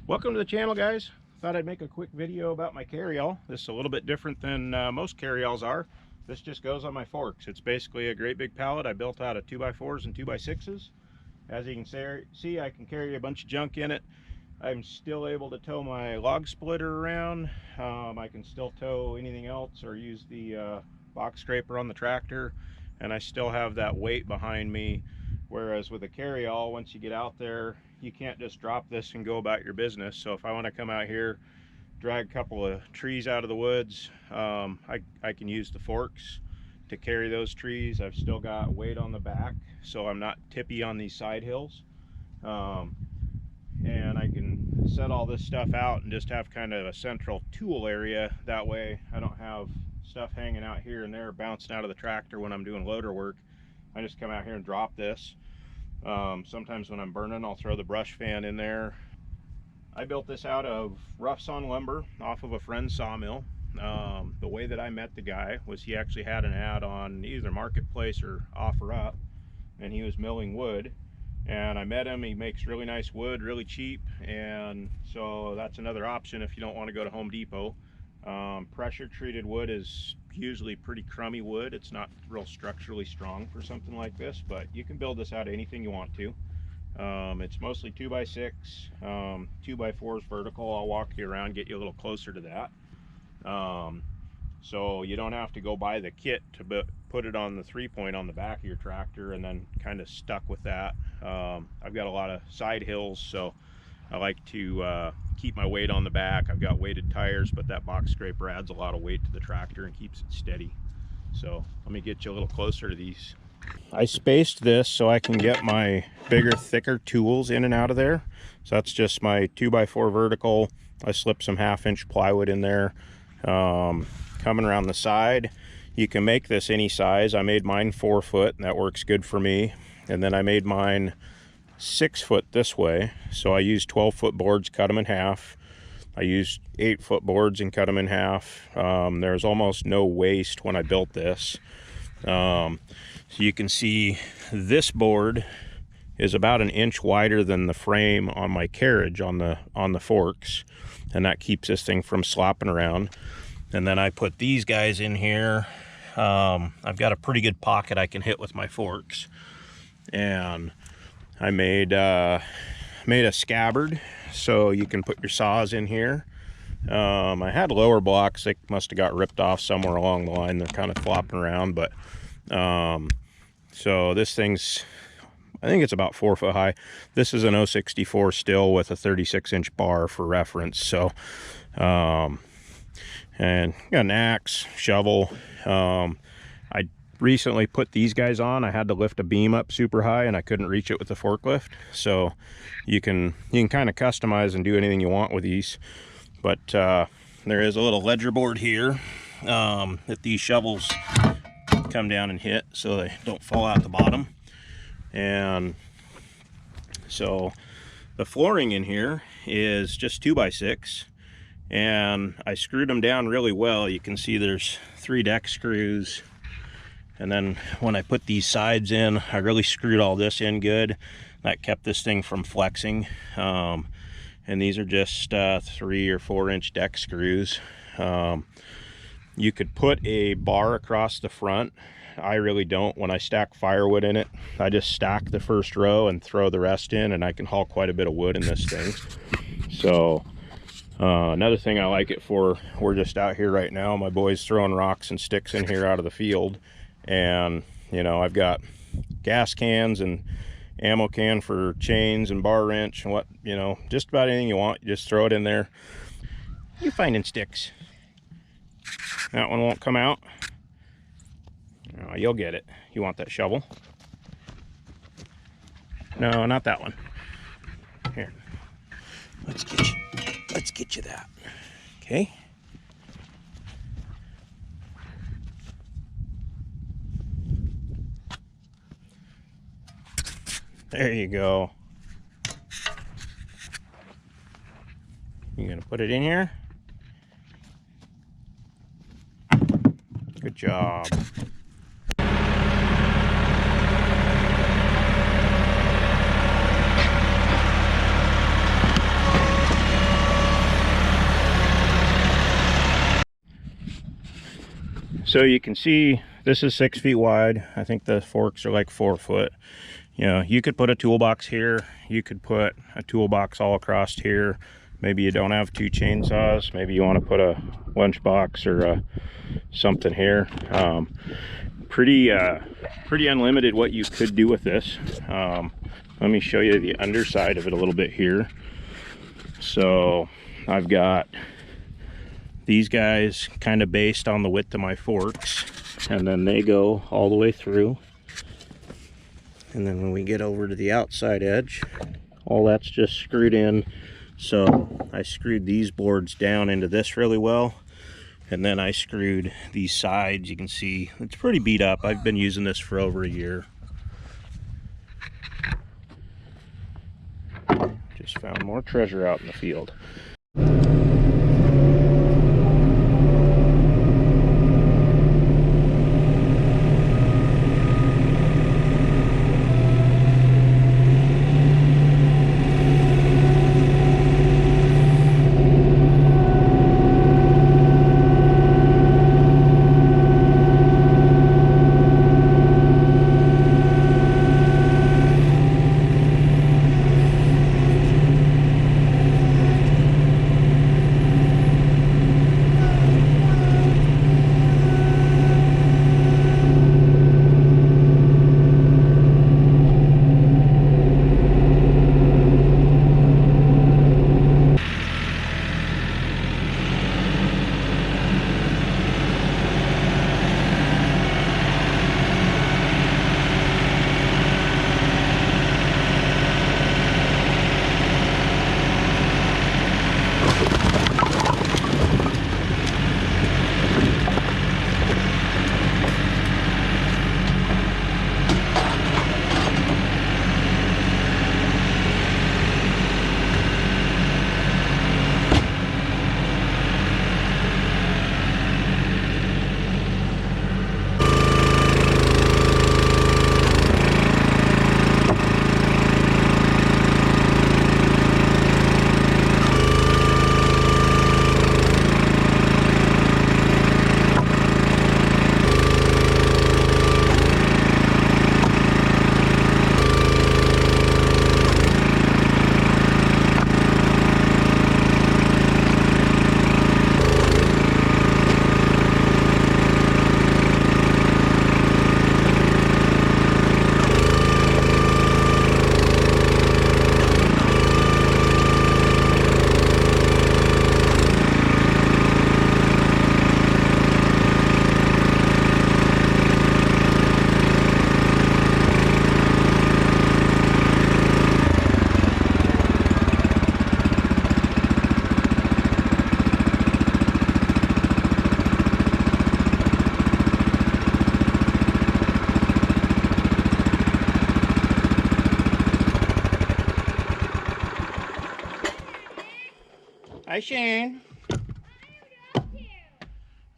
Welcome to the channel, guys. Thought I'd make a quick video about my carryall. This is a little bit different than most carryalls are. This just goes on my forks. It's basically a great big pallet I built out of 2x4s and 2x6s. As you can see, I can carry a bunch of junk in it. I'm still able to tow my log splitter around. I can still tow anything else or use the box scraper on the tractor, and I still have that weight behind me. Whereas with a carryall, once you get out there, you can't just drop this and go about your business. So if I want to come out here, drag a couple of trees out of the woods, I can use the forks to carry those trees. I've still got weight on the back, so I'm not tippy on these side hills. And I can set all this stuff out and just have kind of a central tool area. That way I don't have stuff hanging out here and there, bouncing out of the tractor when I'm doing loader work. I just come out here and drop this. Sometimes when I'm burning, I'll throw the brush fan in there. I built this out of rough sawn lumber off of a friend's sawmill. The way that I met the guy was he actually had an ad on either Marketplace or OfferUp, and he was milling wood. And I met him. He makes really nice wood, really cheap, and so that's another option if you don't want to go to Home Depot. Pressure treated wood is usually pretty crummy wood. It's not real structurally strong for something like this, but you can build this out of anything you want to. It's mostly 2x6, 2x4s vertical. I'll walk you around, get you a little closer to that. So you don't have to go buy the kit to put it on the 3-point on the back of your tractor and then kind of stuck with that. I've got a lot of side hills, so I like to keep my weight on the back. I've got weighted tires, but that box scraper adds a lot of weight to the tractor and keeps it steady. So let me get you a little closer to these. I spaced this so I can get my bigger, thicker tools in and out of there. So that's just my 2x4 vertical. I slipped some 1/2-inch plywood in there. Coming around the side, you can make this any size. I made mine 4 foot, and that works good for me. And then I made mine 6 foot this way, so I used 12-foot boards, cut them in half. I used 8-foot boards and cut them in half. There's almost no waste when I built this. So you can see this board is about 1 inch wider than the frame on my carriage on the forks, and that keeps this thing from slopping around. And then I put these guys in here. I've got a pretty good pocket I can hit with my forks, and I made a scabbard so you can put your saws in here. I had lower blocks. They must have got ripped off somewhere along the line. They're kind of flopping around, but so this thing's, I think it's about 4 foot high. This is an 064 still with a 36-inch bar for reference. So and got an axe, shovel. I recently put these guys on. I had to lift a beam up super high and I couldn't reach it with the forklift. So you can kind of customize and do anything you want with these. But there is a little ledger board here that these shovels come down and hit so they don't fall out the bottom. And so the flooring in here is just 2x6, and I screwed them down really well. You can see there's 3 deck screws. And then when I put these sides in, I really screwed all this in good. That kept this thing from flexing. And these are just 3 or 4 inch deck screws. You could put a bar across the front. I really don't. When I stack firewood in it, I just stack the first row and throw the rest in, and I can haul quite a bit of wood in this thing. So another thing I like it for, we're just out here right now. My boy's throwing rocks and sticks in here out of the field. And you know, I've got gas cans and ammo can for chains and bar wrench and what, you know, just about anything you want, you just throw it in there. You're finding sticks. That one won't come out. Oh, you'll get it. You want that shovel? No, not that one. Here, let's get you that. Okay. There you go. You gonna put it in here? Good job. So you can see this is 6 feet wide. I think the forks are like 4 foot. You know, you could put a toolbox here. You could put a toolbox all across here. Maybe you don't have 2 chainsaws. Maybe you want to put a lunchbox or something here. Pretty unlimited what you could do with this. Let me show you the underside of it a little bit here. So I've got these guys kind of based on the width of my forks, and then they go all the way through. And then when we get over to the outside edge, all that's just screwed in. So I screwed these boards down into this really well, and then I screwed these sides. You can see it's pretty beat up. I've been using this for over a year. Just found more treasure out in the field. Hi, Shane. Oh,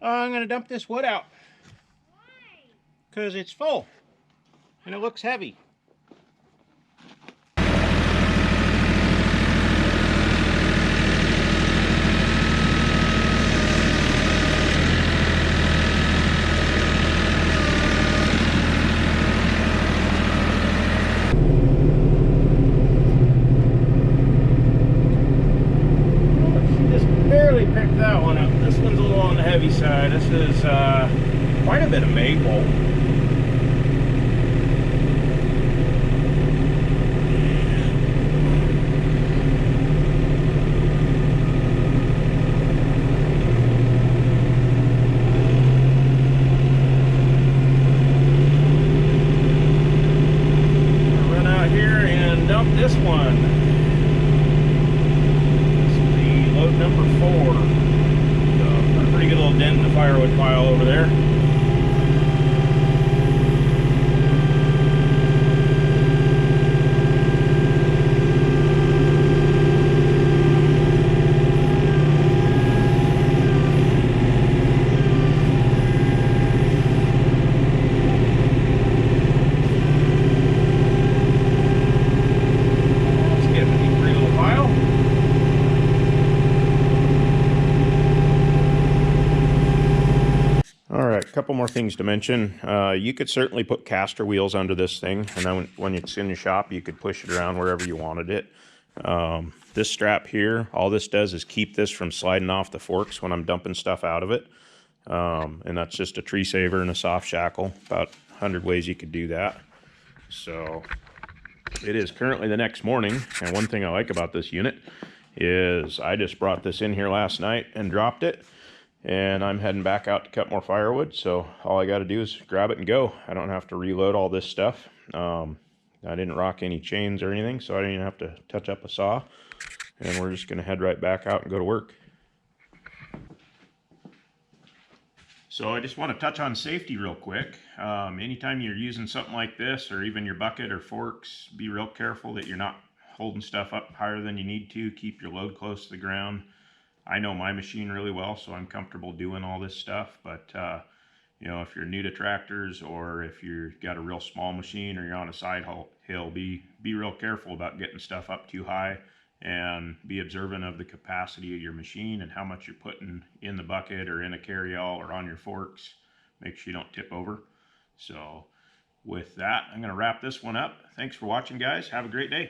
I'm going to dump this wood out. Why? Because it's full. And it looks heavy. Picked that one up. This one's a little on the heavy side. This is quite a bit of maple. I'll run out here and dump this one. Load number 4. So, a pretty good little dent in the firewood pile over there. couple more things to mention. You could certainly put caster wheels under this thing, and then when it's in the shop, you could push it around wherever you wanted it. This strap here, all this does is keep this from sliding off the forks when I'm dumping stuff out of it. And that's just a tree saver and a soft shackle. About 100 ways you could do that. So it is currently the next morning, and one thing I like about this unit is I just brought this in here last night and dropped it, and I'm heading back out to cut more firewood. So all I got to do is grab it and go. I don't have to reload all this stuff. I didn't rock any chains or anything, so I didn't even have to touch up a saw, and we're just going to head right back out and go to work. So I just want to touch on safety real quick. Anytime you're using something like this, or even your bucket or forks, be real careful that you're not holding stuff up higher than you need to. Keep your load close to the ground. I know my machine really well, so I'm comfortable doing all this stuff, but you know, if you're new to tractors, or if you've got a real small machine, or you're on a side hill, be real careful about getting stuff up too high, and be observant of the capacity of your machine and how much you're putting in the bucket or in a carryall or on your forks. Make sure you don't tip over. So with that, I'm going to wrap this one up. Thanks for watching, guys. Have a great day.